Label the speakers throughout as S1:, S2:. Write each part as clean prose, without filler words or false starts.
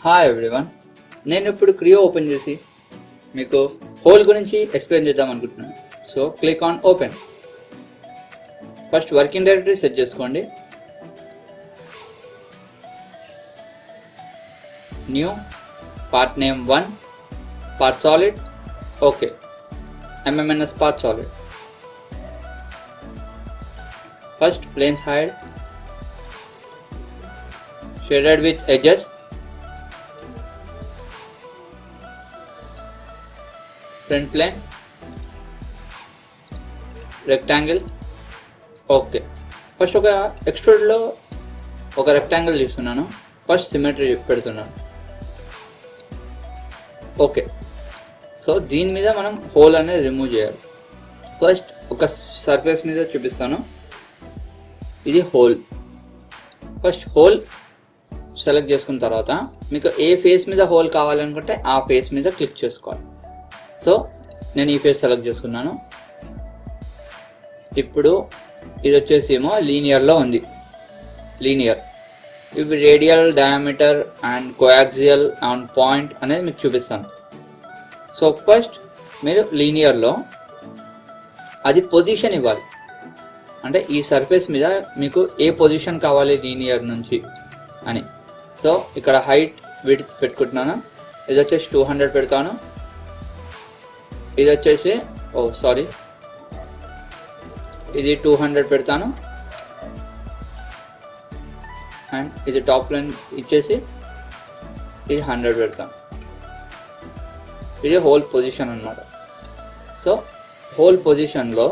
S1: Hi everyone, నేను ఇప్పుడు Creo open చేసి మీకు హోల్ గురించి ఎక్స్ప్లెయిన్ చేద్దాం అనుకుంటున్నాను. So click on open. First working directory set చేసుకోండి. New part name 1 part solid. Okay, MMNS part solid. First planes hide, shaded with edges. Front plane, rectangle. Okay, first ఒక ఎక్స్ట్రూడ్లో ఒక rectangle చేస్తున్నాను. First symmetry పెడుతున్నాను. Okay, so దీని మీద మనం whole అనేది రిమూవ్ చేయాలి. ఫస్ట్ ఒక సర్ఫేస్ మీద చూపిస్తాను. ఇది హోల్. ఫస్ట్ హోల్ సెలెక్ట్ చేసుకున్న తర్వాత మీకు ఏ ఫేస్ మీద హోల్ కావాలనుకుంటే ఆ ఫేస్ మీద క్లిక్ చేసుకోవాలి. సో నేను ఈ ఫేస్ సెలెక్ట్ చేసుకున్నాను. ఇప్పుడు ఇది వచ్చేసి ఏమో లీనియర్లో ఉంది. లీనియర్ ఇవి radial, diameter and coaxial and point అనేది మీకు చూపిస్తాను. సో ఫస్ట్ మీరు లీనియర్లో అది పొజిషన్ ఇవ్వాలి. అంటే ఈ సర్ఫేస్ మీద మీకు ఏ పొజిషన్ కావాలి లీనియర్ నుంచి అని. సో ఇక్కడ హైట్ విడ్త్ పెట్టుకుంటున్నాను. ఇది వచ్చేసి 200 పెడతాను. ఇది వచ్చేసి ఇది 200 పెడతాను. అండ్ ఇది టాప్ లైన్ ఇచ్చేసి ఇది 100 పెడతాను. ఇది హోల్ పొజిషన్ అన్నమాట. సో హోల్ పొజిషన్లో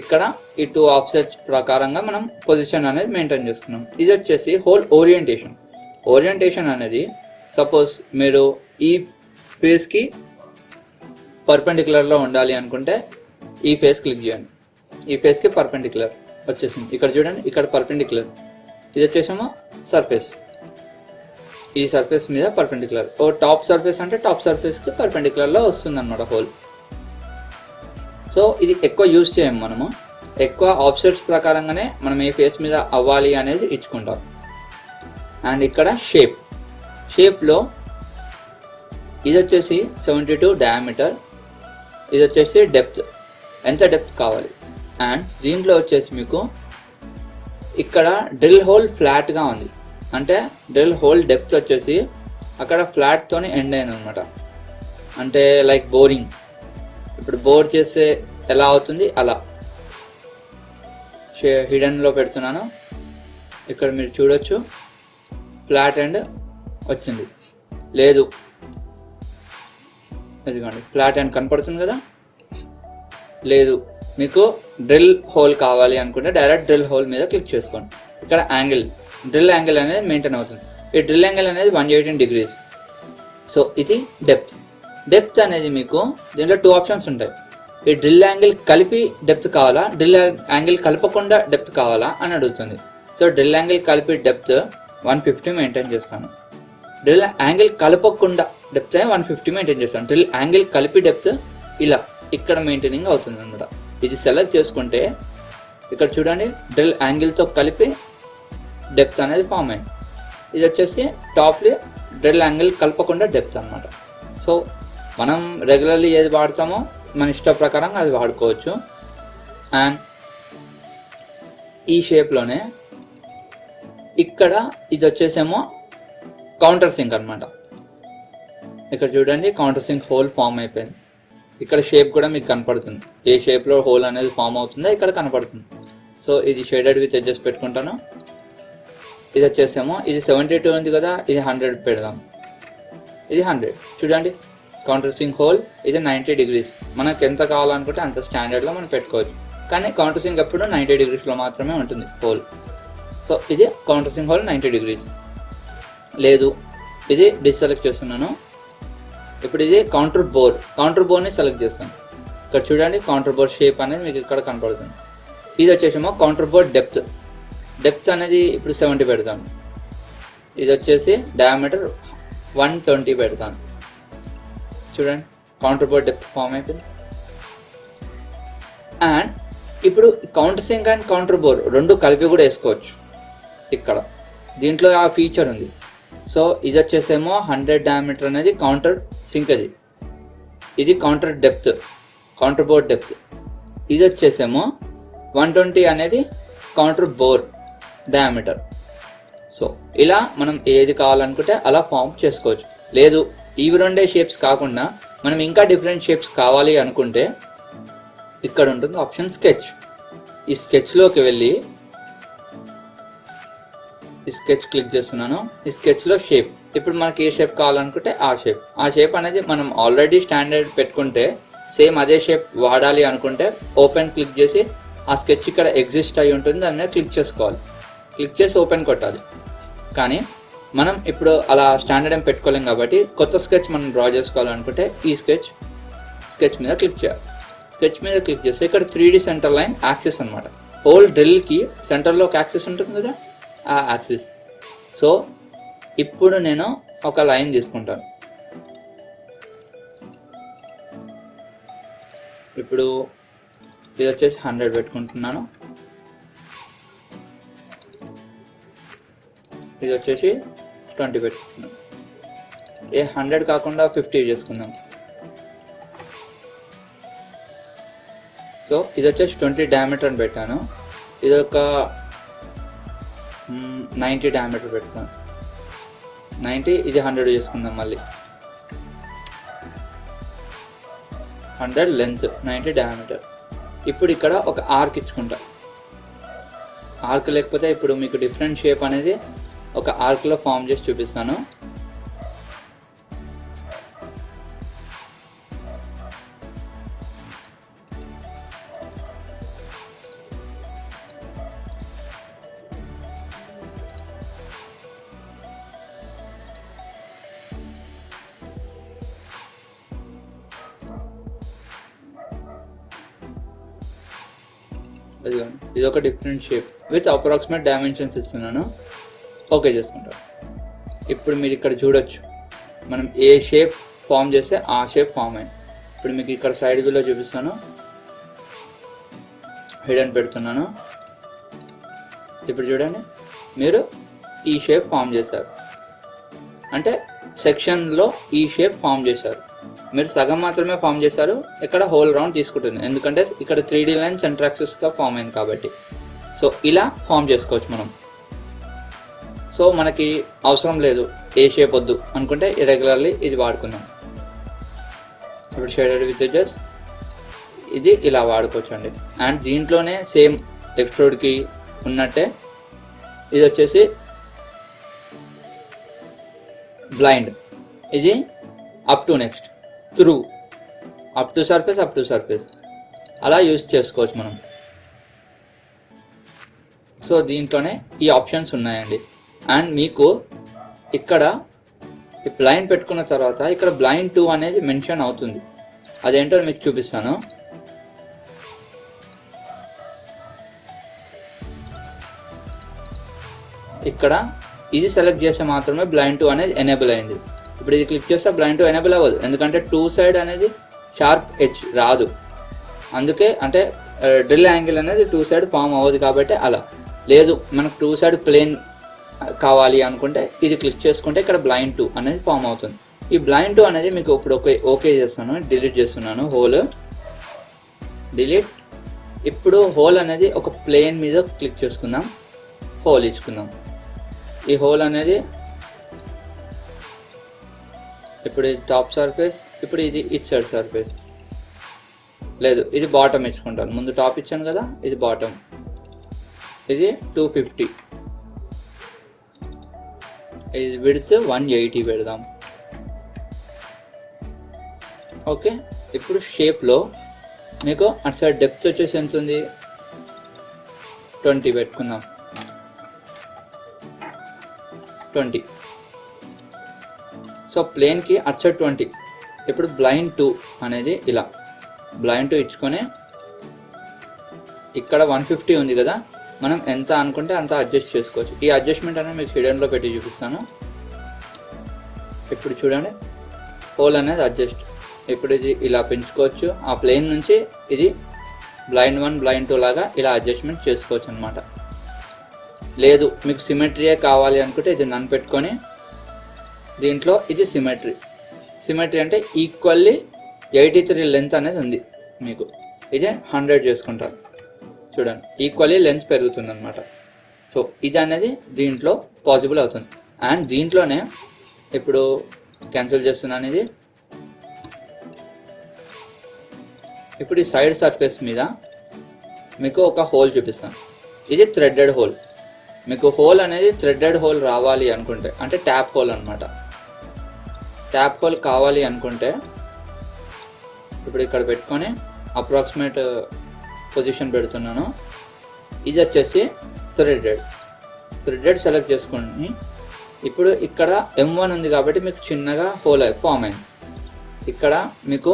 S1: ఇక్కడ ఈ 2 ఆఫ్సెట్స్ ప్రకారంగా మనం పొజిషన్ అనేది మెయింటైన్ చేసుకున్నాం. ఇది వచ్చేసి హోల్ ఓరియంటేషన్. ఓరియంటేషన్ అనేది సపోజ్ మీరు ఈ ఫేస్కి పర్పెండిక్యులర్లో ఉండాలి అనుకుంటే ఈ ఫేస్ క్లిక్ చేయండి. ఈ ఫేస్కి పర్పెండిక్యులర్ వచ్చేసింది. ఇక్కడ చూడండి, ఇక్కడ పర్పెండిక్యులర్. ఇది వచ్చేసేమో సర్ఫేస్. ఈ సర్ఫేస్ మీద పర్పెండిక్యులర్. టాప్ సర్ఫేస్ అంటే టాప్ సర్ఫేస్కి పర్పెండిక్యులర్లో వస్తుంది అనమాట హోల్. సో ఇది ఎక్కువ యూజ్ చేయం మనము. ఎక్కువ ఆఫ్సెట్స్ ప్రకారంగానే మనం ఏ ఫేస్ మీద అవ్వాలి అనేది ఇచ్చుకుంటాం. అండ్ ఇక్కడ షేప్లో ఇది వచ్చేసి 72 డయామీటర్. ఇది వచ్చేసి డెప్త్, ఎంత డెప్త్ కావాలి. అండ్ దీంట్లో వచ్చేసి మీకు ఇక్కడ డ్రిల్ హోల్ ఫ్లాట్గా ఉంది. అంటే డ్రిల్ హోల్ డెప్త్ వచ్చేసి అక్కడ ఫ్లాట్తోనే ఎండ్ అయింది అనమాట. అంటే లైక్ బోరింగ్. ఇప్పుడు బోర్ చేస్తే ఎలా అవుతుంది అలా. హిడెన్లో పెడుతున్నాను. ఇక్కడ మీరు చూడొచ్చు ఫ్లాట్ ఎండ్ వచ్చింది. లేదు, ఇదిగోండి ఫ్లాట్ ఎండ్ కనపడుతుంది కదా. లేదు, మీకు డ్రిల్ హోల్ కావాలి అనుకుంటే డైరెక్ట్ డ్రిల్ హోల్ మీద క్లిక్ చేసుకోండి. ఇక్కడ యాంగిల్, డ్రిల్ యాంగిల్ అనేది మెయింటైన్ అవుతుంది. ఈ డ్రిల్ యాంగిల్ అనేది 118 degrees. సో ఇది డెప్త్ అనేది మీకు దీంట్లో 2 ఆప్షన్స్ ఉంటాయి. ఈ డ్రిల్ యాంగిల్ కలిపి డెప్త్ కావాలా, డ్రిల్ యాంగిల్ కలపకుండా డెప్త్ కావాలా అని అడుగుతుంది. సో డ్రిల్ యాంగిల్ కలిపి డెప్త్ 150 మెయింటైన్ చేస్తాను. డ్రిల్ యాంగిల్ కలపకుండా డెప్త్ 150 మెయింటైన్ చేస్తాను. డ్రిల్ యాంగిల్ కలిపి డెప్త్ ఇలా ఇక్కడ మెయింటైనింగ్ అవుతుంది అనమాట. ఇది సెలెక్ట్ చేసుకుంటే ఇక్కడ చూడండి డ్రిల్ యాంగిల్తో కలిపి డెప్త్ అనేది ఫామ్ అయింది. ఇది వచ్చేసి టాప్లీ డ్రిల్ యాంగిల్ కలపకుండా డెప్త్ అనమాట. సో మనం రెగ్యులర్లీ ఏది వాడతామో మన ఇష్ట ప్రకారం అది వాడుకోవచ్చు. అండ్ ఈ షేప్లోనే ఇక్కడ ఇది వచ్చేసేమో కౌంటర్ సింక్ అనమాట. ఇక్కడ చూడండి కౌంటర్ సింక్ హోల్ ఫామ్ అయిపోయింది. ఇక్కడ షేప్ కూడా మీకు కనపడుతుంది. ఏ షేప్లో హోల్ అనేది ఫామ్ అవుతుందో ఇక్కడ కనపడుతుంది. సో ఇది షేడెడ్ విత్ ఎడ్జెస్ పెట్టుకుంటాను. ఇది వచ్చేసేమో ఇది 72 ఉంది కదా, ఇది 100 పెడదాం. ఇది 100. చూడండి కౌంటర్ సింక్ హోల్ ఇది 90 degrees. మనకు ఎంత కావాలనుకుంటే అంత స్టాండర్డ్లో మనం పెట్టుకోవచ్చు. కానీ కౌంటర్ సింక్ ఎప్పుడు 90 degreesలో మాత్రమే ఉంటుంది హోల్. సో ఇది కౌంటర్ సింక్ హోల్ 90 degrees. లేదు, ఇది డిసెలెక్ట్ చేస్తున్నాను. ఇప్పుడు ఇది కౌంటర్ బోర్ని సెలెక్ట్ చేస్తాను. ఇక్కడ చూడండి కౌంటర్ బోర్ షేప్ అనేది మీకు ఇక్కడ కనపడుతుంది. ఇది వచ్చేసేమో కౌంటర్ బోర్ డెప్త్ అనేది ఇప్పుడు 70 పెడతాను. ఇది వచ్చేసి డయామీటర్ 120 పెడతాను. చూడండి కౌంటర్ బోర్ డెప్త్ ఫామ్ అయిపోయింది. అండ్ ఇప్పుడు counter sink and counter bore రెండు కలిపి కూడా వేసుకోవచ్చు. ఇక్కడ దీంట్లో ఆ ఫీచర్ ఉంది. సో ఇది వచ్చేసేమో 100 డయామీటర్ అనేది కౌంటర్ సింక్, ఇది counter depth, counter bore depth. ఇది వచ్చేసేమో 120 అనేది కౌంటర్ బోర్ డయామీటర్. సో ఇలా మనం ఏది కావాలనుకుంటే అలా ఫామ్ చేసుకోవచ్చు. లేదు ఇవి రెండే షేప్స్ కాకుండా మనం ఇంకా డిఫరెంట్ షేప్స్ కావాలి అనుకుంటే ఇక్కడ ఉంటుంది ఆప్షన్ స్కెచ్. ఈ స్కెచ్లోకి వెళ్ళి ఈ స్కెచ్ క్లిక్ చేస్తున్నాను. ఈ స్కెచ్లో షేప్, ఇప్పుడు మనకి ఏ షేప్ కావాలనుకుంటే ఆ షేప్ అనేది మనం ఆల్రెడీ స్టాండర్డ్ పెట్టుకుంటే సేమ్ అదే షేప్ వాడాలి అనుకుంటే ఓపెన్ క్లిక్ చేసి ఆ స్కెచ్ ఇక్కడ ఎగ్జిస్ట్ అయి ఉంటుంది, దాని మీద క్లిక్ చేసుకోవాలి. క్లిక్ చేసి ఓపెన్ కొట్టాలి. కానీ మనం ఇప్పుడు అలా స్టాండర్డ్ ఏం పెట్టుకోలేం కాబట్టి కొత్త స్కెచ్ మనం డ్రా చేసుకోవాలనుకుంటే ఈ స్కెచ్ మీద క్లిక్ చేయాలి. స్కెచ్ మీద క్లిక్ చేస్తే ఇక్కడ 3D సెంటర్ లైన్ యాక్సిస్ అనమాట. హోల్ డ్రిల్కి సెంటర్లో ఒక యాక్సిస్ ఉంటుంది కదా, ఆ యాక్సిస్. సో ఇప్పుడు నేను ఒక లైన్ తీసుకుంటాను. ఇప్పుడు ఇది వచ్చేసి 100 పెట్టుకుంటున్నాను, ఇది వచ్చేసి 20 పెట్టుకుంటున్నాను. 100 కాకుండా 50 చేసుకుందాం. సో ఇది వచ్చేసి 20 డయామీటర్ అని పెట్టాను. ఇది ఒక 90 డయామీటర్ పెడతాను. 90, ఇది 100 చేసుకుందాం. మళ్ళీ 100 లెంత్, 90 డయామీటర్. ఇప్పుడు ఇక్కడ ఒక ఆర్క్ ఇచ్చుకుంటా. ఆర్క్ లేకపోతే ఇప్పుడు మీకు డిఫరెంట్ షేప్ అనేది ఒక ఆర్క్లో ఫామ్ చేసి చూపిస్తాను. ఇది ఒక different shape with approximate dimensions ఇస్తున్నాను. ఓకే చేసుకుంటాం. ఇప్పుడు మీరు ఇక్కడ చూడొచ్చు, మనం ఏ షేప్ ఫామ్ చేస్తే ఆ షేప్ ఫామ్ అయింది. ఇప్పుడు మీకు ఇక్కడ సైడ్ వ్యూలో చూపిస్తాను. హిడెన్ పెడుతున్నాను. ఇప్పుడు చూడండి, మీరు ఈ షేప్ ఫామ్ చేశారు, అంటే సెక్షన్లో ఈ షేప్ ఫామ్ చేశారు. మీరు సగం మాత్రమే ఫామ్ చేశారు, ఇక్కడ హోల్ రౌండ్ తీసుకుంటుంది, ఎందుకంటే ఇక్కడ 3D లైన్ సెంటర్ యాక్సిస్గా ఫామ్ అయింది కాబట్టి. సో ఇలా ఫామ్ చేసుకోవచ్చు మనం. సో మనకి అవసరం లేదు ఏ షేప్ వద్దు అనుకుంటే ఇరెగ్యులర్లీ ఇది వాడుకుందాం. ఇప్పుడు షేడెడ్ విత్ ఎడ్జెస్ ఇది ఇలా వాడుకోవచ్చు అండి. అండ్ దీంట్లోనే సేమ్ ఎక్స్ట్రూడ్కి ఉన్నట్టే ఇది వచ్చేసి బ్లైండ్, ఇది up to next, through, up to surface అలా యూజ్ చేసుకోవచ్చు మనం. సో దీంట్లోనే ఈ ఆప్షన్స్ ఉన్నాయండి. అండ్ మీకు ఇక్కడ ఈ బ్లైండ్ పెట్టుకున్న తర్వాత ఇక్కడ బ్లైండ్ 2 అనేది మెన్షన్ అవుతుంది. అదేంటో మీకు చూపిస్తాను. ఇక్కడ ఇది సెలెక్ట్ చేస్తే మాత్రమే బ్లైండ్ 2 అనేది ఎనేబుల్ అయింది. ఇప్పుడు ఇది క్లిక్ చేస్తే బ్లైండ్ 2 ఎనేబుల్ అవ్వదు, ఎందుకంటే 2 సైడ్ అనేది షార్ప్ ఎడ్జ్ రాదు. అందుకే అంటే డ్రిల్ యాంగిల్ అనేది 2 సైడ్ ఫామ్ అవ్వదు కాబట్టి అలా. లేదు మనకు 2 సైడ్ ప్లేన్ కావాలి అనుకుంటే ఇది క్లిక్ చేసుకుంటే ఇక్కడ బ్లైండ్ 2 అనేది ఫామ్ అవుతుంది. ఈ బ్లైండ్ 2 అనేది మీకు ఇప్పుడు ఓకే చేస్తాను, డిలీట్ చేస్తున్నాను. Whole delete. ఇప్పుడు హోల్ అనేది ఒక ప్లేన్ మీద క్లిక్ చేసుకుందాం, హోల్ ఇచ్చుకుందాం. ఈ హోల్ అనేది ఇప్పుడు ఇది టాప్ సర్ఫేస్, ఇప్పుడు ఇది ఇట్ సైడ్ సర్ఫేస్. లేదు ఇది బాటమ్ ఇచ్చుకుంటాను, ముందు టాప్ ఇచ్చాను కదా, ఇది బాటమ్. ఇది 250, ఇది విడ్త్ 180 పెడదాం. ఓకే. ఇప్పుడు షేప్లో మీకు అటు సైడ్ డెప్త్ వచ్చేసి ఎంత ఉంది, 20 పెట్టుకుందాం. 20. సో ప్లేన్కి అటు సైడ్ 20. ఇప్పుడు బ్లైండ్ 2 అనేది ఇలా బ్లైండ్ 2 ఇచ్చుకొని ఇక్కడ 150 ఉంది కదా, మనం ఎంత అనుకుంటే అంత అడ్జస్ట్ చేసుకోవచ్చు. ఈ అడ్జస్ట్మెంట్ అనేది మీకు హిడెన్లో పెట్టి చూపిస్తాను. ఇప్పుడు చూడండి, హోల్ అనేది అడ్జస్ట్. ఇప్పుడు ఇది ఇలా పెంచుకోవచ్చు. ఆ ప్లేన్ నుంచి ఇది బ్లైండ్ 1 బ్లైండ్ 2 లాగా ఇలా అడ్జస్ట్మెంట్ చేసుకోవచ్చు అనమాట. లేదు మీకు సిమెట్రీయే కావాలి అనుకుంటే ఇది నన్ను పెట్టుకొని దీంట్లో ఇది సిమెట్రీ అంటే ఈక్వల్లీ 83 లెంత్ అనేది ఉంది మీకు. ఇది 100 చేసుకుంటారు చూడండి, ఈక్వల్లీ లెంత్ పెరుగుతుంది అనమాట. సో ఇది అనేది దీంట్లో పాసిబుల్ అవుతుంది. అండ్ దీంట్లోనే ఇప్పుడు క్యాన్సిల్ చేస్తున్నాను ఇది. ఇప్పుడు ఈ సైడ్ సర్ఫేస్ మీద మీకు ఒక హోల్ చూపిస్తాను. ఇది థ్రెడెడ్ హోల్. మీకు హోల్ అనేది థ్రెడెడ్ హోల్ రావాలి అనుకుంటే, అంటే ట్యాప్ హోల్ అనమాట. ట్యాప్ హోల్ కావాలి అనుకుంటే ఇప్పుడు ఇక్కడ పెట్టుకొని అప్రాక్సిమేట్ పొజిషన్ పెడుతున్నాను. ఇది వచ్చేసి థ్రెడెడ్ సెలెక్ట్ చేసుకొని ఇప్పుడు ఇక్కడ M1 ఉంది కాబట్టి మీకు చిన్నగా హోల్ ఫామ్ అయింది. ఇక్కడ మీకు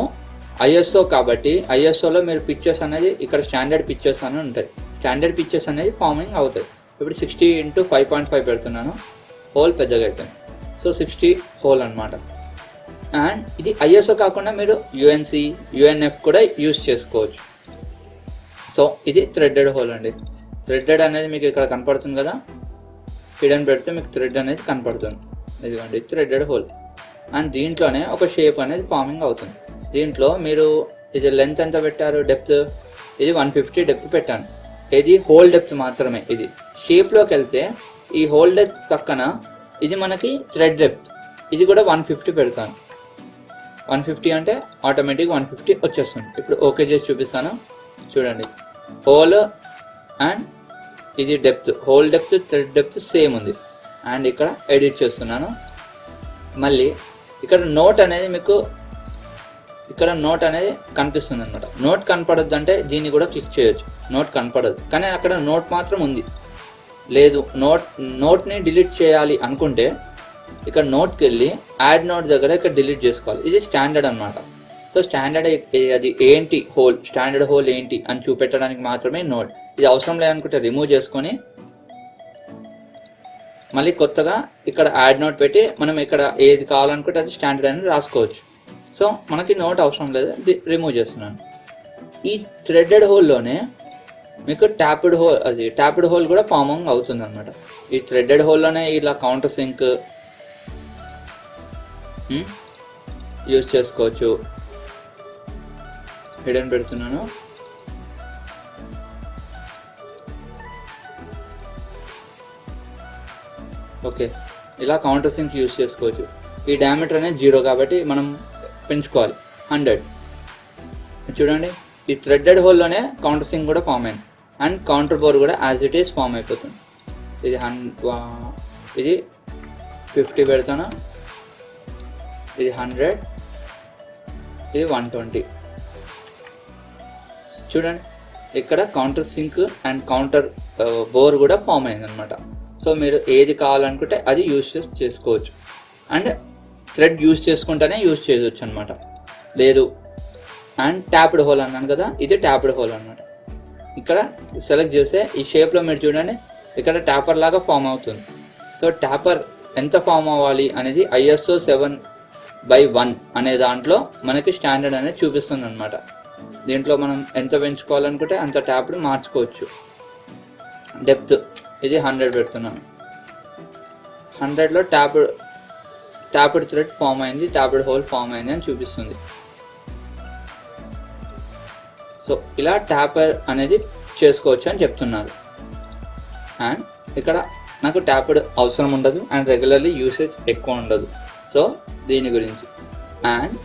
S1: ISO కాబట్టి ISOలో మీరు పిక్చర్స్ అనేది ఇక్కడ స్టాండర్డ్ పిక్చర్స్ అని ఉంటాయి. స్టాండర్డ్ పిక్చర్స్ అనేది ఫార్మింగ్ అవుతాయి. ఇప్పుడు 60 × 5.5 పెడుతున్నాను, హోల్ పెద్దగా అవుతుంది. సో 60 హోల్ అనమాట. అండ్ ఇది ISO కాకుండా మీరు UNC UNF కూడా యూజ్ చేసుకోవచ్చు. సో ఇది థ్రెడెడ్ హోల్ అండి. థ్రెడెడ్ అనేది మీకు ఇక్కడ కనపడుతుంది కదా, హిడెన్ పెడితే మీకు థ్రెడ్ అనేది కనపడుతుంది. ఇదిగోండి థ్రెడెడ్ హోల్. అండ్ దీంట్లోనే ఒక షేప్ అనేది ఫార్మింగ్ అవుతుంది. దీంట్లో మీరు ఇది లెంత్ ఎంత పెట్టారు, డెప్త్ ఇది 150 డెప్త్ పెట్టాను. ఇది హోల్ డెప్త్ మాత్రమే. ఇది షేప్లోకి వెళ్తే ఈ హోల్ డెప్త్ పక్కన ఇది మనకి థ్రెడ్ డెప్త్, ఇది కూడా 150 పెడతాను. 150 అంటే ఆటోమేటిక్ 150 వచ్చేస్తుంది. ఇప్పుడు ఓకే చేసి చూపిస్తాను చూడండి. హోల్ అండ్ ఇది depth, whole depth thread depth same ఉంది. అండ్ ఇక్కడ ఎడిట్ చేస్తున్నాను. మళ్ళీ ఇక్కడ నోట్ అనేది మీకు ఇక్కడ నోట్ అనేది కనిపిస్తుంది అనమాట. నోట్ కనపడద్దు అంటే దీన్ని కూడా క్లిక్ చేయొచ్చు. నోట్ కనపడదు కానీ అక్కడ నోట్ మాత్రం ఉంది. లేదు నోట్ని డిలీట్ చేయాలి అనుకుంటే ఇక్కడ నోట్కి వెళ్ళి యాడ్ నోట్ దగ్గర ఇక్కడ డిలీట్ చేసుకోవాలి. ఇది స్టాండర్డ్ అనమాట. సో స్టాండర్డ్ అది ఏంటి హోల్, స్టాండర్డ్ హోల్ ఏంటి అని చూపెట్టడానికి మాత్రమే నోట్. ఇది అవసరం లేదనుకుంటే రిమూవ్ చేసుకొని మళ్ళీ కొత్తగా ఇక్కడ యాడ్ నోట్ పెట్టి మనం ఇక్కడ ఏది కావాలనుకుంటే అది స్టాండర్డ్ అని రాసుకోవచ్చు. సో మనకి నోట్ అవసరం లేదు, రిమూవ్ చేస్తున్నాను. ఈ థ్రెడెడ్ హోల్లోనే మీకు ట్యాప్డ్ హోల్ కూడా ఫార్మింగ్ అవుతుంది అనమాట. ఈ థ్రెడెడ్ హోల్లోనే ఇలా కౌంటర్ సింక్ యూజ్ చేసుకోవచ్చు. హిడెన్ పెడుతున్నాను. ఓకే, ఇలా కౌంటర్ సింక్ యూజ్ చేసుకోవచ్చు. ఈ డయామీటర్ అనేది 0 కాబట్టి మనం పెంచుకోవాలి 100. చూడండి ఈ థ్రెడెడ్ హోల్లోనే కౌంటర్ సింక్ కూడా ఫామ్ అయింది. అండ్ కౌంటర్ బోర్ కూడా యాజ్ ఇట్ ఈస్ ఫామ్ అయిపోతుంది. ఇది 50 పెడతాను, ఇది 100, ఇది 120. చూడండి ఇక్కడ counter sink and counter bore కూడా ఫామ్ అయింది అనమాట. సో మీరు ఏది కావాలనుకుంటే అది యూజ్ చేసుకోవచ్చు. అండ్ థ్రెడ్ యూజ్ చేసుకుంటేనే యూజ్ చేయవచ్చు అనమాట. లేదు అండ్ ట్యాప్డ్ హోల్ అన్నాను కదా, ఇది ట్యాప్డ్ హోల్ అనమాట. ఇక్కడ సెలెక్ట్ చేస్తే ఈ షేప్లో మీరు చూడండి ఇక్కడ ట్యాపర్ లాగా ఫామ్ అవుతుంది. సో ట్యాపర్ ఎంత ఫామ్ అవ్వాలి అనేది ISO 7/1 అనే దాంట్లో మనకి స్టాండర్డ్ అనేది చూపిస్తుంది అనమాట. దీంట్లో మనం ఎంత పెంచుకోవాలనుకుంటే అంత ట్యాప్డ్ మార్చుకోవచ్చు. డెప్త్ ఇది 100 పెడుతున్నాను. 100లో ట్యాప్డ్ థ్రెడ్ ఫామ్ అయింది, ట్యాప్డ్ హోల్ ఫామ్ అయింది అని చూపిస్తుంది. సో ఇలా ట్యాపర్ అనేది చేసుకోవచ్చు అని చెప్తున్నారు. అండ్ ఇక్కడ నాకు ట్యాప్డ్ అవసరం ఉండదు అండ్ రెగ్యులర్లీ యూసేజ్ ఎక్కువ ఉండదు. సో దీని గురించి అండ్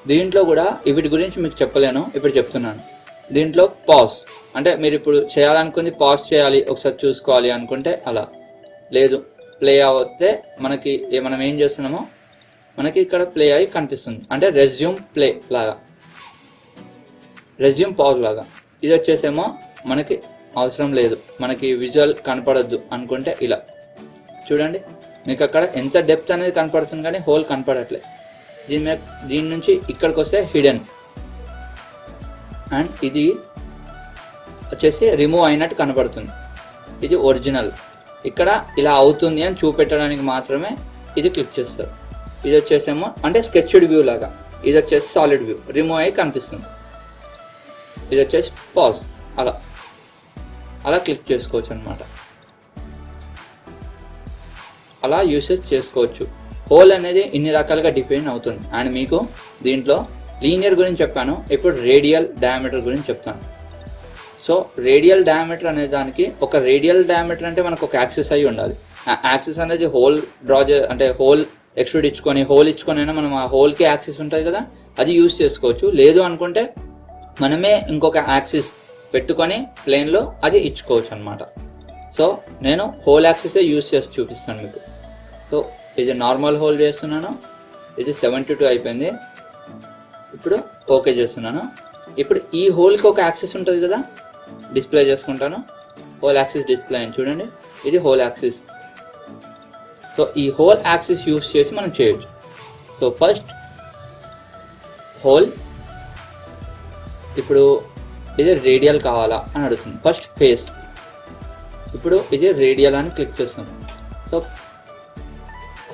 S1: దీంట్లో కూడా వీటి గురించి మీకు చెప్పలేను, ఇప్పుడు చెప్తున్నాను. దీంట్లో పాజ్ అంటే మీరు ఇప్పుడు చేయాలనుకుంది పాజ్ చేయాలి, ఒకసారి చూసుకోవాలి అనుకుంటే అలా. లేదు ప్లే అవుతే మనకి మనం ఏం చేస్తున్నామో మనకి ఇక్కడ ప్లే అయ్యి కనిపిస్తుంది. అంటే రెజ్యూమ్ ప్లే లాగా, రెజ్యూమ్ పాజ్ లాగా. ఇది వచ్చేసేమో మనకి అవసరం లేదు, మనకి విజువల్ కనపడద్దు అనుకుంటే ఇలా చూడండి. మీకు అక్కడ ఎంత డెప్త్ అనేది కనపడుతుంది కానీ హోల్ కనపడట్లేదు. దీని నుంచి ఇక్కడికి వస్తే హిడెన్ అండ్ ఇది వచ్చేసి రిమూవ్ అయినట్టు కనపడుతుంది. ఇది ఒరిజినల్. ఇక్కడ ఇలా అవుతుంది అని చూపెట్టడానికి మాత్రమే ఇది క్లిక్ చేస్తారు. ఇది వచ్చేసేమో అంటే స్కెచ్డ్ వ్యూ లాగా, ఇది వచ్చేసి సాలిడ్ వ్యూ రిమూవ్ అయ్యి కనిపిస్తుంది. ఇది వచ్చేసి పాజ్ అలా క్లిక్ చేసుకోవచ్చు అనమాట. అలా యూసేజ్ చేసుకోవచ్చు. హోల్ అనేది ఇన్ని రకాలుగా డిఫైన్ అవుతుంది. అండ్ మీకు దీంట్లో లీనియర్ గురించి చెప్పాను, ఇప్పుడు రేడియల్ డయామీటర్ గురించి చెప్తాను. సో రేడియల్ డయామీటర్ అనే దానికి ఒక రేడియల్ డయామీటర్ అంటే మనకు ఒక యాక్సిస్ అయి ఉండాలి. ఆ యాక్సిస్ అనేది హోల్ అంటే హోల్ ఎక్స్ట్రూడ్ ఇచ్చుకొని హోల్ ఇచ్చుకొని అయినా మనం ఆ హోల్కి యాక్సిస్ ఉంటుంది కదా, అది యూజ్ చేసుకోవచ్చు. లేదు అనుకుంటే మనమే ఇంకొక యాక్సిస్ పెట్టుకొని ప్లేన్లో అది ఇచ్చుకోవచ్చు అనమాట. సో నేను హోల్ యాక్సిసే యూజ్ చేసి చూపిస్తాను మీకు. సో ఇది నార్మల్ హోల్ చేస్తున్నాను, ఇది 72 అయిపోయింది. ఇప్పుడు ఓకే చేస్తున్నాను. ఇప్పుడు ఈ హోల్కి ఒక యాక్సిస్ ఉంటుంది కదా, డిస్ప్లే చేసుకుంటాను. హోల్ యాక్సిస్ డిస్ప్లే అని చూడండి, ఇది హోల్ యాక్సిస్. సో ఈ హోల్ యాక్సిస్ యూజ్ చేసి మనం చేయొచ్చు. సో ఫస్ట్ హోల్, ఇప్పుడు ఇది రేడియల్ కావాలా అని అడుగుతుంది. ఫస్ట్ ఫేస్, ఇప్పుడు ఇది రేడియల్ అని క్లిక్ చేస్తాం. సో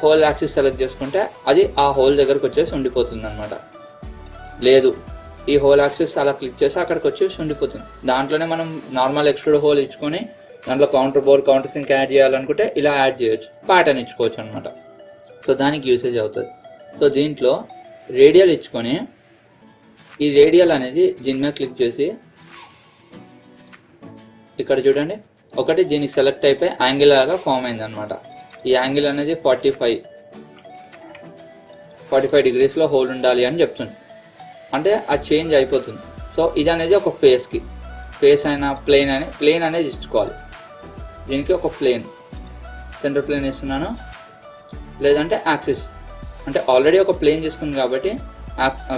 S1: హోల్ యాక్సిస్ సెలెక్ట్ చేసుకుంటే అది ఆ హోల్ దగ్గరకు వచ్చేసి ఉండిపోతుంది అనమాట. లేదు ఈ హోల్ యాక్సిస్ అలా క్లిక్ చేసి అక్కడికి వచ్చేసి ఉండిపోతుంది. దాంట్లోనే మనం నార్మల్ ఎక్స్ట్రూడ్ హోల్ ఇచ్చుకొని దాంట్లో counter bore counter sink add చేయాలనుకుంటే ఇలా యాడ్ చేయొచ్చు, ప్యాటర్న్ ఇచ్చుకోవచ్చు అనమాట. సో దానికి యూసేజ్ అవుతుంది. సో దీంట్లో రేడియల్ ఇచ్చుకొని ఈ రేడియల్ అనేది దీని మీద క్లిక్ చేసి ఇక్కడ చూడండి, ఒకటి దీనికి సెలెక్ట్ అయిపోయి యాంగిల్ లాగా ఫామ్ అయింది అనమాట. ఈ యాంగిల్ అనేది 45 డిగ్రీస్లో హోల్ ఉండాలి అని చెప్తుంది. అంటే అది చేంజ్ అయిపోతుంది. సో ఇది అనేది ఒక ఫేస్కి, ఫేస్ అయినా ప్లేన్ అనేది ఇచ్చుకోవాలి. దీనికి ఒక ప్లేన్, సెంటర్ ప్లేన్ ఇస్తున్నాను. లేదంటే యాక్సిస్, అంటే ఆల్రెడీ ఒక ప్లేన్ తీసుకుంది కాబట్టి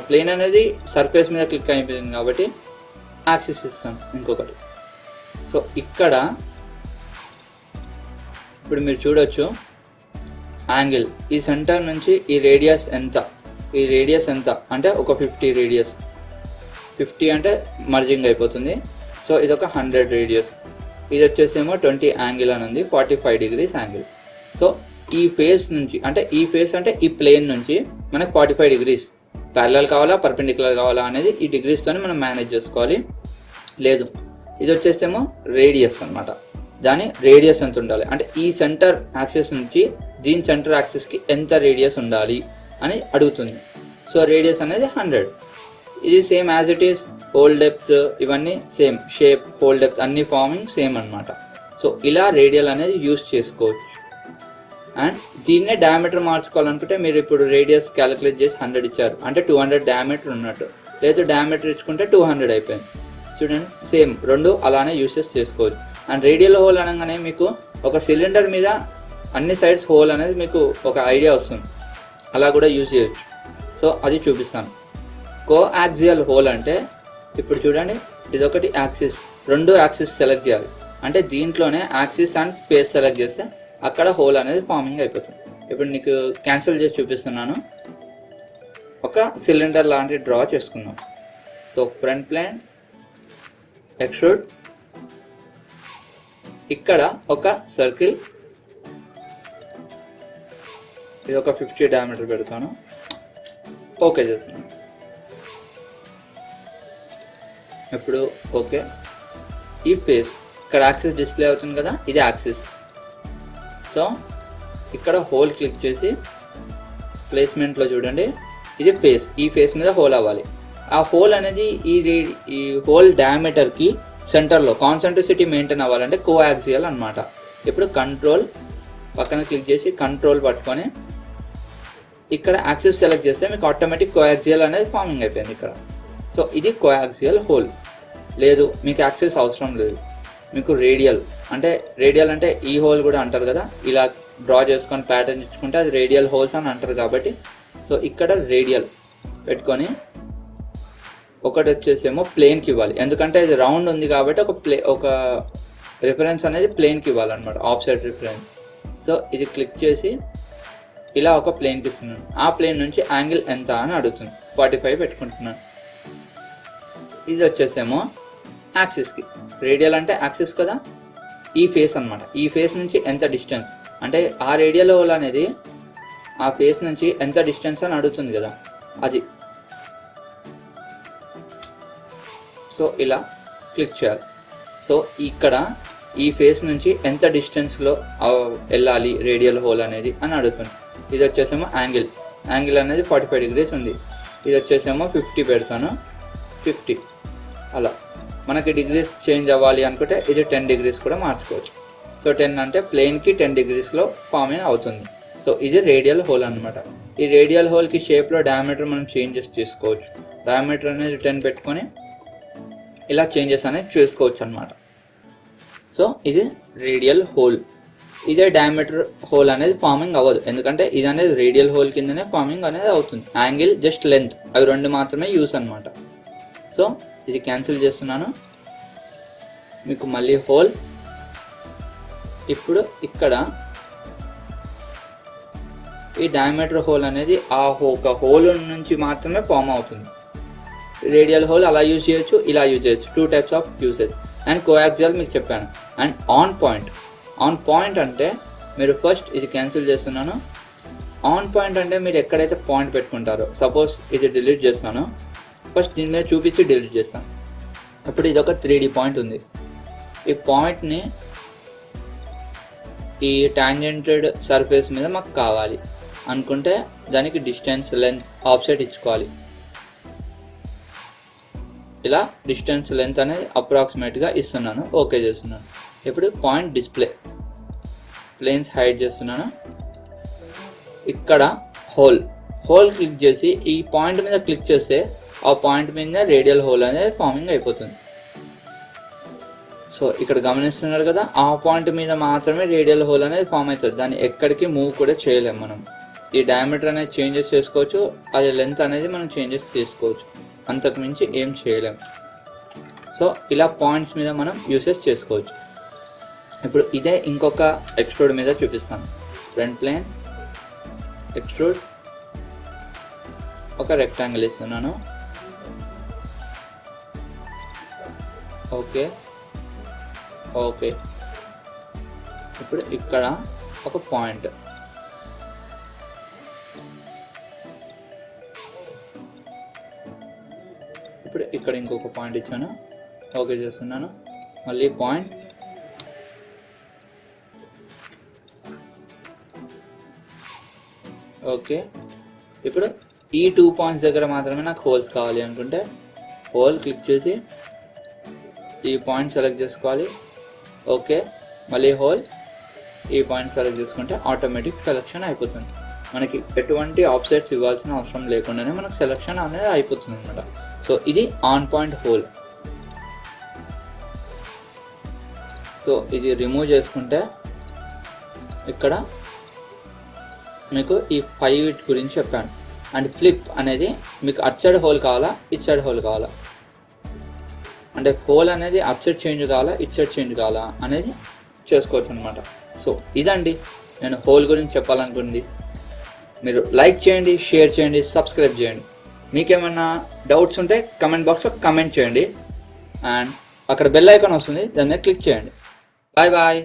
S1: ప్లేన్ అనేది సర్ఫేస్ మీద క్లిక్ అయిపోయింది కాబట్టి యాక్సిస్ ఇస్తాను ఇంకొకటి. సో ఇక్కడ ఇప్పుడు మీరు చూడొచ్చు యాంగిల్, ఈ సెంటర్ నుంచి ఈ రేడియస్ ఎంత అంటే ఒక 50 రేడియస్, 50 అంటే మర్జింగ్ అయిపోతుంది. సో ఇది ఒక 100 రేడియస్, ఇది వచ్చేసేమో 20 యాంగిల్ అని ఉంది, 45 డిగ్రీస్ యాంగిల్. సో ఈ ఫేస్ నుంచి అంటే ఈ ప్లేన్ నుంచి మనకు 45 డిగ్రీస్ ప్యారలల్ కావాలా పర్పెండిక్యులర్ కావాలా అనేది ఈ డిగ్రీస్తోనే మనం మేనేజ్ చేసుకోవాలి. లేదు ఇది వచ్చేసేమో రేడియస్ అనమాట, దాని రేడియస్ ఎంత ఉండాలి అంటే ఈ సెంటర్ యాక్సిస్ నుంచి దీని సెంటర్ యాక్సిస్కి ఎంత రేడియస్ ఉండాలి అని అడుగుతుంది. సో రేడియస్ అనేది 100. ఇది same as it is, whole depth ఇవన్నీ సేమ్, షేప్ హోల్ డెప్త్ అన్ని ఫార్మింగ్ సేమ్ అనమాట. సో ఇలా రేడియల్ అనేది యూస్ చేసుకోవచ్చు. అండ్ దీన్నే డయామీటర్ మార్చుకోవాలనుకుంటే మీరు ఇప్పుడు రేడియస్ క్యాలిక్యులేట్ చేసి 100 ఇచ్చారు అంటే 200 డయామీటర్ ఉన్నట్టు. లేదు డయామీటర్ ఇచ్చుకుంటే 200 అయిపోయింది. చూడండి సేమ్ రెండు అలానే యూసెస్ చేసుకోవచ్చు. అండ్ రేడియల్ హోల్ అనగానే మీకు ఒక సిలిండర్ మీద అన్ని సైడ్స్ హోల్ అనేది మీకు ఒక ఐడియా వస్తుంది, అలా కూడా యూజ్ చేయొచ్చు. సో అది చూపిస్తాను. కోయాక్సియల్ హోల్ అంటే ఇప్పుడు చూడండి, ఇదొకటి యాక్సిస్, రెండు యాక్సిస్ సెలెక్ట్ చేయాలి అంటే దీంట్లోనే యాక్సిస్ అండ్ ఫేస్ సెలెక్ట్ చేస్తే అక్కడ హోల్ అనేది ఫార్మింగ్ అయిపోతుంది. ఇప్పుడు నీకు క్యాన్సిల్ చేసి చూపిస్తున్నాను. ఒక సిలిండర్ లాంటి డ్రా చేసుకుందాం. సో ఫ్రంట్ ప్లేన్, ఎక్స్ట్రూడ్, ఇక్కడ ఒక సర్కిల్, ఇది ఒక 50 డయామీటర్ పెడతాను. ఓకే చేస్తున్నాను. ఇప్పుడు ఓకే. ఈ ఫేస్ ఇక్కడ యాక్సిస్ డిస్ప్లే అవుతుంది కదా, ఇది యాక్సిస్. సో ఇక్కడ హోల్ క్లిక్ చేసి ప్లేస్మెంట్లో చూడండి, ఇది ఫేస్, ఈ ఫేస్ మీద హోల్ అవ్వాలి. ఆ హోల్ అనేది ఈ హోల్ డయామీటర్కి సెంటర్లో కాన్సెంట్రిసిటీ మెయింటైన్ అవ్వాలంటే కోయాక్సియల్ అనమాట. ఇప్పుడు కంట్రోల్ పక్కన క్లిక్ చేసి కంట్రోల్ పట్టుకొని ఇక్కడ యాక్సిస్ సెలెక్ట్ చేస్తే మీకు ఆటోమేటిక్ కోయాక్సియల్ అనేది ఫార్మింగ్ అయిపోయింది ఇక్కడ. సో ఇది కోయాక్సియల్ హోల్. లేదు మీకు యాక్సిస్ అవసరం లేదు, మీకు రేడియల్ అంటే ఈ హోల్ కూడా అంటారు కదా, ఇలా డ్రా చేసుకొని ప్యాటర్న్ ఇచ్చుకుంటే అది రేడియల్ హోల్స్ అని అంటారు కాబట్టి. సో ఇక్కడ రేడియల్ పెట్టుకొని ఒకటి వచ్చేసేమో ప్లేన్కి ఇవ్వాలి, ఎందుకంటే ఇది రౌండ్ ఉంది కాబట్టి ఒక రిఫరెన్స్ అనేది ప్లేన్కి ఇవ్వాలన్నమాట, ఆఫ్ సైడ్ రిఫరెన్స్. సో ఇది క్లిక్ చేసి ఇలా ఒక ప్లేన్కి ఇస్తున్నాను. ఆ ప్లేన్ నుంచి యాంగిల్ ఎంత అని అడుగుతుంది, 45 పెట్టుకుంటున్నాను. ఇది వచ్చేసేమో యాక్సిస్కి, రేడియల్ అంటే యాక్సిస్ కదా, ఈ ఫేస్ అనమాట. ఈ ఫేస్ నుంచి ఎంత డిస్టెన్స్ అంటే ఆ రేడియల్ హోల్ అనేది ఆ ఫేస్ నుంచి ఎంత డిస్టెన్స్ అని అడుగుతుంది కదా, అది. సో ఇలా క్లిక్ చేయాలి. సో ఇక్కడ ఈ ఫేస్ నుంచి ఎంత డిస్టెన్స్లో వెళ్ళాలి రేడియల్ హోల్ అనేది అని అడుగుతుంది. ఇది వచ్చేసేమో యాంగిల్ అనేది 45 degrees ఉంది. ఇది వచ్చేసేమో 50 పెడతాను, 50 అలా. మనకి డిగ్రీస్ చేంజ్ అవ్వాలి అనుకుంటే ఇది 10 degrees కూడా మార్చుకోవచ్చు. సో 10 అంటే ప్లేన్కి 10 degreesలో ఫార్మింగ్ అవుతుంది. సో ఇది రేడియల్ హోల్ అనమాట. ఈ రేడియల్ హోల్కి షేప్లో డయామీటర్ మనం చేంజెస్ చేసుకోవచ్చు. డయామీటర్ అనేది 10 పెట్టుకొని ఇలా చేంజెస్ అనేది చేసుకోవచ్చు అనమాట. సో ఇది రేడియల్ హోల్. ఇదే డయామీటర్ హోల్ అనేది ఫార్మింగ్ అవ్వదు, ఎందుకంటే ఇది అనేది రేడియల్ హోల్ కిందనే ఫార్మింగ్ అనేది అవుతుంది. యాంగిల్ జస్ట్ లెంత్, అవి రెండు మాత్రమే యూస్ అనమాట. సో ఇది క్యాన్సిల్ చేస్తున్నాను. మీకు మళ్ళీ హోల్. ఇప్పుడు ఈ డయామీటర్ హోల్ అనేది ఒక హోల్ నుంచి మాత్రమే ఫామ్ అవుతుంది. రేడియల్ హోల్ అలా యూజ్ చేయొచ్చు, ఇలా యూజ్ చేయొచ్చు. 2 types of usage. And coaxial మీకు చెప్పాను. అండ్ ఆన్ పాయింట్ అంటే మీరు ఫస్ట్ ఇది క్యాన్సిల్ చేస్తున్నాను. ఆన్ పాయింట్ అంటే మీరు ఎక్కడైతే పాయింట్ పెట్టుకుంటారో, సపోజ్ ఇది డిలీట్ చేస్తాను, ఫస్ట్ దీని మీద చూపించి డిలీట్ చేస్తాను. ఇప్పుడు ఇది ఒక 3D పాయింట్ ఉంది. ఈ పాయింట్ని ఈ టాంజెంటెడ్ సర్ఫేస్ మీద మాకు కావాలి అనుకుంటే దానికి డిస్టెన్స్, లెంత్, ఆఫ్సెట్ ఇచ్చుకోవాలి. ఇలా డిస్టెన్స్, లెంత్ అనేది అప్రాక్సిమేట్గా ఇస్తున్నాను, ఓకే చేస్తున్నాను. ఇప్పుడు పాయింట్ డిస్ప్లే, ప్లేన్స్ హైడ్ చేస్తున్నాను. ఇక్కడ హోల్ క్లిక్ చేసి ఈ పాయింట్ మీద క్లిక్ చేస్తే ఆ పాయింట్ మీద రేడియల్ హోల్ అనేది ఫార్మింగ్ అయిపోతుంది. సో ఇక్కడ గమనిస్తున్నారు కదా, ఆ పాయింట్ మీద మాత్రమే రేడియల్ హోల్ అనేది ఫామ్ అవుతుంది. దాన్ని ఎక్కడికి మూవ్ కూడా చేయలేము మనం. ఈ డయామీటర్ అనేది చేంజెస్ చేసుకోవచ్చు, అది లెంత్ అనేది మనం చేంజెస్ చేసుకోవచ్చు, అంతకు మించి ఏం చేయలేము. సో ఇలా పాయింట్స్ మీద మనం యూసెస్ చేసుకోవచ్చు. ఇప్పుడు ఇదే ఇంకొక ఎక్స్ట్రూడ్ మీద చూపిస్తాను. ఫ్రంట్ ప్లేన్, ఎక్స్ట్రూడ్, ఒక రెక్టాంగిల్ ఇస్తున్నాను. ఓకే. ఇప్పుడు ఇక్కడ ఒక పాయింట్, ఇప్పుడు ఇక్కడ ఇంకొక పాయింట్ ఇచ్చాను, ఓకే చేస్తున్నాను. మళ్ళీ పాయింట్, ఓకే. ఇప్పుడు ఈ 2 points దగ్గర మాత్రమే నాకు హోల్స్ కావాలి అనుకుంటే హోల్ క్లిక్ చేసి ఈ పాయింట్ సెలెక్ట్ చేసుకోవాలి, ఓకే. మళ్ళీ హోల్, ఈ పాయింట్ సెలెక్ట్ చేసుకుంటే ఆటోమేటిక్ సెలెక్షన్ అయిపోతుంది. మనకి ఎటువంటి ఆఫ్సెట్స్ ఇవ్వాల్సిన అవసరం లేకుండానే మనకు సెలెక్షన్ అనేది అయిపోతుంది అనమాట. సో ఇది ఆన్ పాయింట్ హోల్. సో ఇది రిమూవ్ చేసుకుంటే ఇక్కడ మీకు ఈ 5 గురించి చెప్పాను. అండ్ ఫ్లిప్ అనేది మీకు అట్ సైడ్ హోల్ కావాలా, ఇట్ సైడ్ హోల్ కావాలా, అంటే హోల్ అనేది అట్ సైడ్ చేంజ్ కావాలా, ఇట్ సైడ్ చేంజ్ కావాలా అనేది చేసుకోవచ్చు అనమాట. సో ఇదండి నేను హోల్ గురించి చెప్పాలనుకుంది. మీరు లైక్ చేయండి, షేర్ చేయండి, సబ్స్క్రైబ్ చేయండి. మీకేమైనా డౌట్స్ ఉంటే కమెంట్ బాక్స్లో కమెంట్ చేయండి. అండ్ అక్కడ బెల్ ఐకాన్ వస్తుంది, దాని మీద క్లిక్ చేయండి. Bye bye.